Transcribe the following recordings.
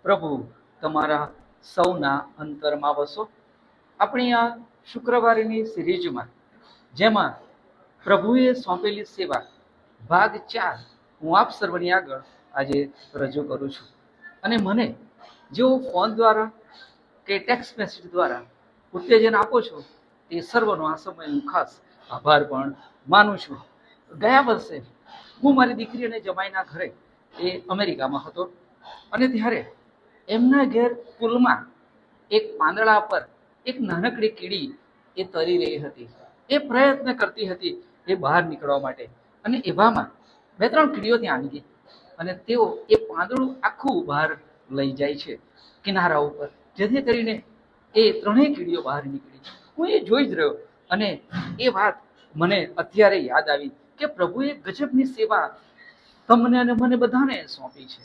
પ્રભુ તમારા સૌના અંતરમાં વસો. આપણી આ શુક્રવારની સિરીઝમાં, જેમાં પ્રભુએ સોંપેલી સેવા ભાગ 4 હું આપ સર્વની આગળ આજે રજૂ કરું છું. અને મને જેઓ ફોન દ્વારા કે ટેક્સ્ટ મેસેજ દ્વારા ઉત્તેજન આપો છો તે સર્વનો આ સમય હું ખાસ આભાર પણ માનું છું. ગયા વર્ષે હું મારી દીકરી અને જમાઈના ઘરે એ અમેરિકામાં હતો, અને ત્યારે એમના ઘેર પુલમાં એક પાંદડા પર એક નાનકડી કીડી એ તરી રહી હતી. એ પ્રયત્ન કરતી હતી એ બહાર નીકળવા માટે, અને એવામાં 2-3 કીડીઓ ત્યાં આવી ગઈ અને તેઓ એ પાંદડું આખું બહાર લઈ જાય છે કિનારા ઉપર, જેથી કરીને એ 3 કીડીઓ બહાર નીકળી. હું એ જોઈ જ રહ્યો, અને એ વાત મને અત્યારે યાદ આવી કે પ્રભુએ ગજબની સેવા તમને અને મને બધાને સોંપી છે.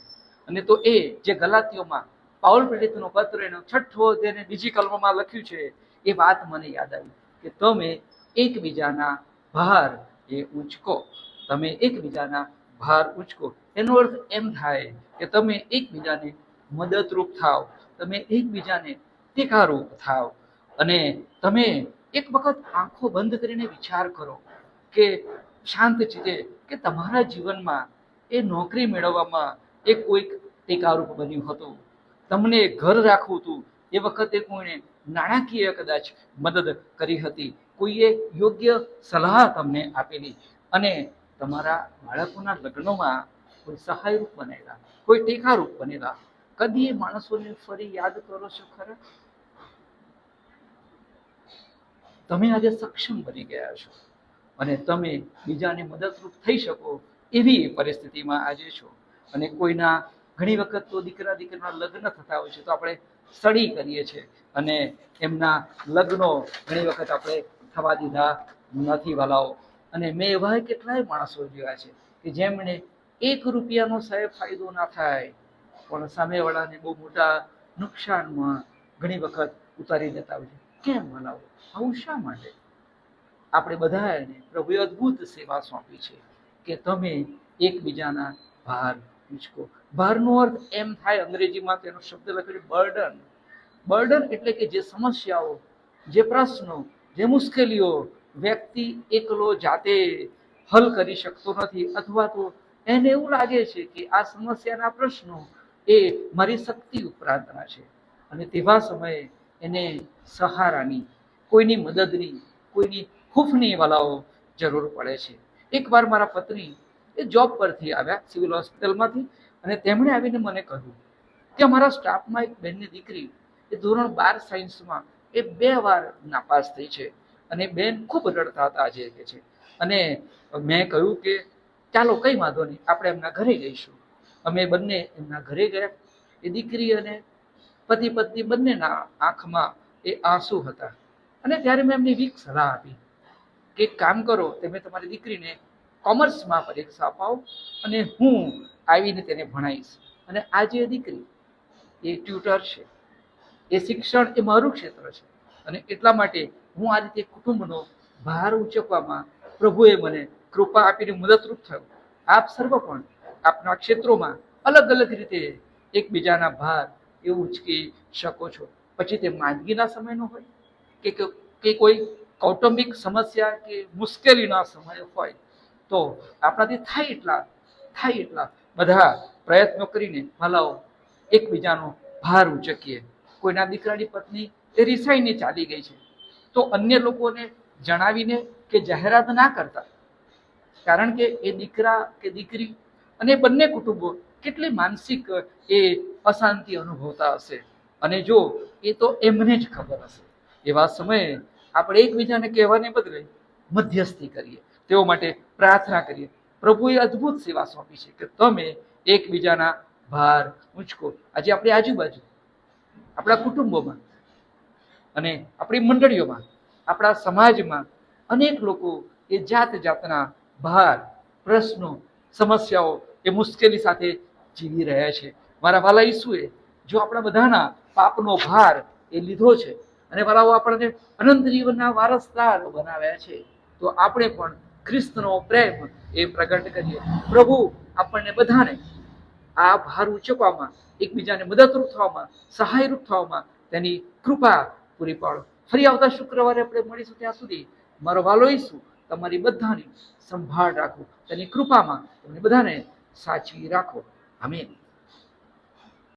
અને તો એ જે ગલાતીઓમાં પાઉલ પ્રેરિતનો પત્ર એનો 6ઠ્ઠો અધ્યાય અને 2જી કલમમાં લખ્યું છે, એ વાત મને યાદ આવી કે તમે એકબીજાના ભાર એ ઊંચકો. તમે એકબીજાના ભાર ઊંચકો. એનો અર્થ એમ થાય કે તમે એકબીજાને મદદરૂપ થાવ, તમે એકબીજાને ટેકારૂપ થાવ. અને તમે એક વખત આંખો બંધ કરીને વિચાર કરો કે શાંત ચિત્તે કે તમારા જીવનમાં એ નોકરી મેળવવામાં એ કોઈક ટેકારૂપ બન્યું હતું, તમને ઘર રાખવું હતું, એ વખતે કોઈને નાણાકીય કદાચ મદદ કરી હતી, કોઈએ યોગ્ય સલાહ તમને આપેલી, અને તમારા બાળકોના લગ્નમાં કોઈ સહાયરૂપ બનેલા, કોઈ ટેકારૂપ બનેલા. કદી એ માણસોને ફરી યાદ કરો છો ખરા? તમે આજે સક્ષમ બની ગયા છો અને તમે બીજાને મદદરૂપ થઈ શકો એવી પરિસ્થિતિમાં આજે છો. અને કોઈના ઘણી વખત તો દીકરા દીકરીના લગ્ન થતા હોય છે તો આપણે સ્ટડી કરીએ છીએ, અને એમના લગ્નો ઘણી વખત આપણે થવા દીધા નથી વાલાઓ. અને મેં એવા કેટલાય માણસો જોયા છે કે જેમણે 1 રૂપિયાનો સાહેબ ફાયદો ના થાય પણ સામેવાળાને બહુ મોટા નુકસાનમાં ઘણી વખત ઉતારી દેતા હોય છે. કેમ વાલાઓ? આવું શા માટે? આપણે બધાને પ્રભુએ અદ્ભુત સેવા સોંપી છે કે તમે એકબીજાના ભાર ઊંચકો. ભારનો અર્થ એમ થાય, અંગ્રેજીમાં તેનો શબ્દ લખેલો બર્ડન. બર્ડન એટલે કે જે સમસ્યાઓ, જે પ્રશ્નો, જે મુશ્કેલીઓ વ્યક્તિ એકલો જાતે હલ કરી શકતો નથી, અથવા તો એને એવું લાગે છે કે આ સમસ્યાના પ્રશ્નો એ મારી શક્તિ ઉપરાંતના છે, અને તેવા સમયે એને સહારાની, કોઈની મદદની, કોઈની હૂંફની વાલાઓ જરૂર પડે છે. એકવાર મારા પત્ની એ જોબ પરથી આવ્યા સિવિલ હોસ્પિટલમાંથી, અને તેમણે આવીને મને કહ્યું કે અમારા સ્ટાફમાં એક બેનની દીકરી એ ધોરણ 12 સાયન્સમાં એ 2 વાર નાપાસ થઈ છે, અને બેન ખૂબ રડતા હતા આજે કે છે. અને મેં કહ્યું કે ચાલો કંઈ વાંધો નહીં, આપણે એમના ઘરે જઈશું. અમે બંને એમના ઘરે ગયા. એ દીકરી અને પતિ પત્ની બંનેના આંખમાં એ આંસુ હતા. અને ત્યારે મેં એમને એવી સલાહ આપી કે એક કામ કરો, તમે તમારી દીકરીને કોમર્સમાં પરીક્ષા અપાવો અને હું આવીને તેને ભણાવીશ. અને આજે એ દીકરી એ ટ્યુટર છે. એ શિક્ષણ એ મારું ક્ષેત્ર છે, અને એટલા માટે હું આ રીતે કુટુંબનો ભાર ઉંચકવામાં પ્રભુએ મને કૃપા આપીને મદદરૂપ થયો. આપ સર્વ પણ આપના ક્ષેત્રોમાં અલગ અલગ રીતે એકબીજાના ભાર એ ઉંચકી શકો છો. પછી તે માંદગીના સમયનો હોય કે કોઈ કૌટુંબિક સમસ્યા કે મુશ્કેલીના સમય હોય, તો આપણાથી થાય એટલા બધા પ્રયત્નો કરીને ભલાઓ એકબીજાનો ભાર ઉંચકીએ. કોઈના દીકરાની પત્ની એ રિસાઈને ચાલી ગઈ છે, તો અન્ય લોકોને જણાવીને કે જાહેરાત ના કરતા, કારણ કે એ દીકરા કે દીકરી અને બંને કુટુંબો કેટલી માનસિક એ અશાંતિ અનુભવતા હશે, અને જો એ તો એમને જ ખબર હશે. એવા સમયે આપણે એકબીજાને કહેવાને બદલે મધ્યસ્થી કરીએ, તેઓ માટે પ્રાર્થના કરીએ. પ્રભુએ અદ્ભુત સેવા સોંપી છે કે તમે એકબીજાના ભાર ઊંચકો. આજે આપણી આજુબાજુ, આપણા કુટુંબોમાં અને આપણી મંડળીઓમાં, આપણા સમાજમાં અનેક લોકો એ જાત જાતના ભાર, પ્રશ્નો, સમસ્યાઓ એ મુશ્કેલી સાથે જીવી રહ્યા છે. મારા વાલા ઈસુએ જો આપણા બધાના પાપનો ભાર એ લીધો છે અને વાલાઓ આપણને અનંત જીવનના વારસદાર બનાવ્યા છે, તો આપણે પણ ખ્રિસ્તનો પ્રેમ એ પ્રગટ કરીએ. પ્રભુ આપણને બધાને આ ભાર ઉચકવામાં, એકબીજાને મદદરૂપ થવામાં, સહાયરૂપ થવામાં તેની કૃપા પૂરી પાડો. ફરી આવતા શુક્રવારે આપણે મળીશું. ત્યાં સુધી મારો વાલો ઈસુ તમારી બધાની સંભાળ રાખો, તેની કૃપામાં તમને બધાને સાચવી રાખો. આમીન.